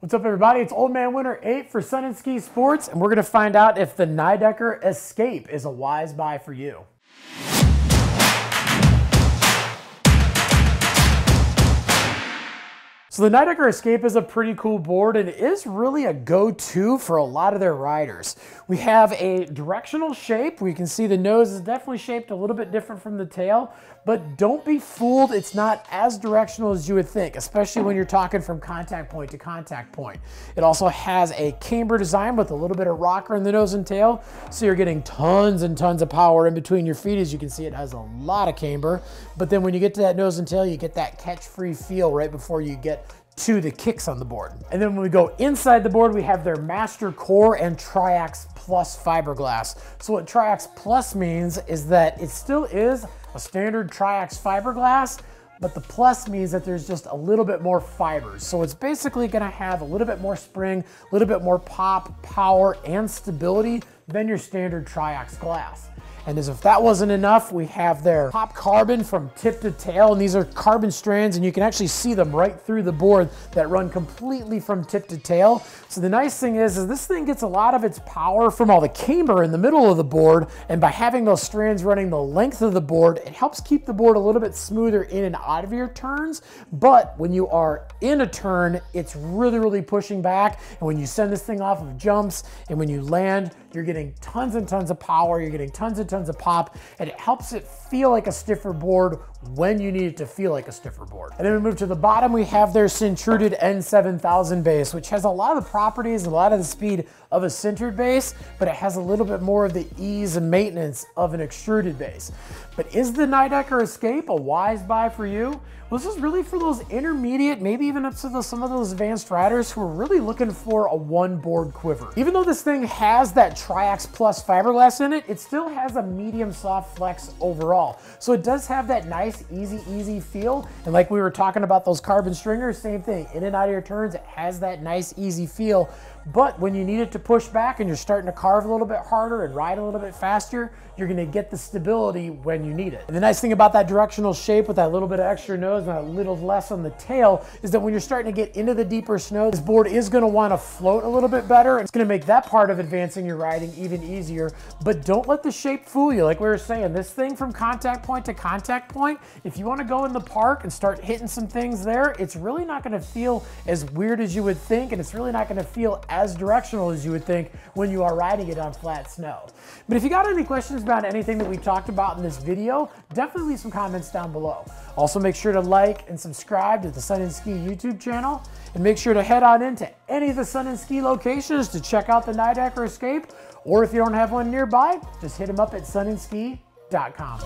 What's up, everybody? It's Old Man Winter 8 for Sun and Ski Sports, and we're going to find out if the Nidecker Escape is a wise buy for you. So the Nidecker Escape is a pretty cool board, and it is really a go-to for a lot of their riders. We have a directional shape. We can see the nose is definitely shaped a little bit different from the tail, but don't be fooled. It's not as directional as you would think, especially when you're talking from contact point to contact point. It also has a camber design with a little bit of rocker in the nose and tail, so you're getting tons and tons of power in between your feet. As you can see, it has a lot of camber, but then when you get to that nose and tail, you get that catch-free feel right before you get to the kicks on the board. And then when we go inside the board, we have their Master Core and Triax Plus fiberglass. So what Triax Plus means is that it still is a standard Triax fiberglass, but the plus means that there's just a little bit more fibers. So it's basically gonna have a little bit more spring, a little bit more pop, power, and stability than your standard Triax glass. And as if that wasn't enough, we have their Pop Carbon from tip to tail, and these are carbon strands, and you can actually see them right through the board that run completely from tip to tail. So the nice thing is this thing gets a lot of its power from all the camber in the middle of the board, and by having those strands running the length of the board, it helps keep the board a little bit smoother in and out of your turns. But when you are in a turn, it's really pushing back, and when you send this thing off of jumps, and when you land, you're getting tons and tons of power, you're getting tons and tons of pop, and it helps it feel like a stiffer board when you need it to feel like a stiffer board. And then we move to the bottom, we have their Centruded N7000 base, which has a lot of the properties, a lot of the speed of a sintered base, but it has a little bit more of the ease and maintenance of an extruded base. But is the Nidecker Escape a wise buy for you? Well, this is really for those intermediate, maybe even up to some of those advanced riders who are really looking for a one board quiver. Even though this thing has that Triax Plus fiberglass in it, it still has a medium soft flex overall. So it does have that nice, easy feel. And like we were talking about those carbon stringers, same thing. In and out of your turns, it has that nice, easy feel. But when you need it to push back and you're starting to carve a little bit harder and ride a little bit faster, you're gonna get the stability when you need it. And the nice thing about that directional shape with that little bit of extra nose and a little less on the tail is that when you're starting to get into the deeper snow, this board is gonna wanna float a little bit better. It's gonna make that part of advancing your riding even easier, but don't let the shape fool you. Like we were saying, this thing from contact point to contact point, if you wanna go in the park and start hitting some things there, it's really not gonna feel as weird as you would think, and it's really not gonna feel as directional as you would think when you are riding it on flat snow. But if you got any questions about anything that we talked about in this video, definitely leave some comments down below. Also, make sure to like and subscribe to the Sun and Ski YouTube channel, and make sure to head on into any of the Sun and Ski locations to check out the Nidecker Escape, or if you don't have one nearby, just hit them up at sunandski.com.